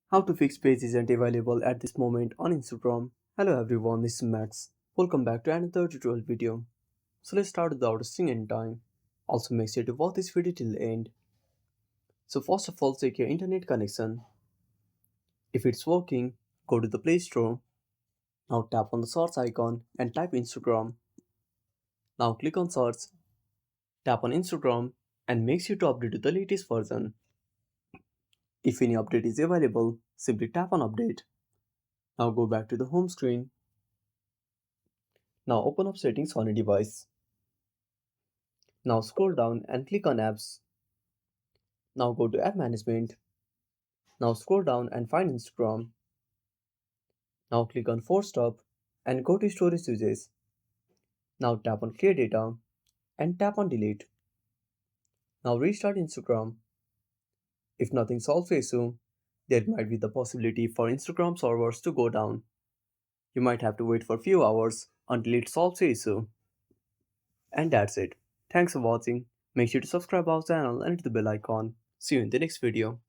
How to fix page isn't available at this moment on Instagram. Hello everyone, this is Max. Welcome back to another tutorial video. So let's start without wasting any time. Also make sure to watch this video till the end. So first of all, check your internet connection. If it's working, go to the Play Store. Now tap on the search icon and type Instagram. Now click on search, tap on Instagram and make sure to update to the latest version. If any update is available, simply tap on update. Now go back to the home screen. Now open up settings on your device. Now scroll down and click on apps. Now go to app management. Now scroll down and find Instagram. Now click on force stop and go to storage uses. Now tap on clear data and tap on delete. Now restart Instagram. If nothing solves the issue, there might be the possibility for Instagram servers to go down. You might have to wait for a few hours until it solves the issue. And that's it. Thanks for watching. Make sure to subscribe our channel and hit the bell icon. See you in the next video.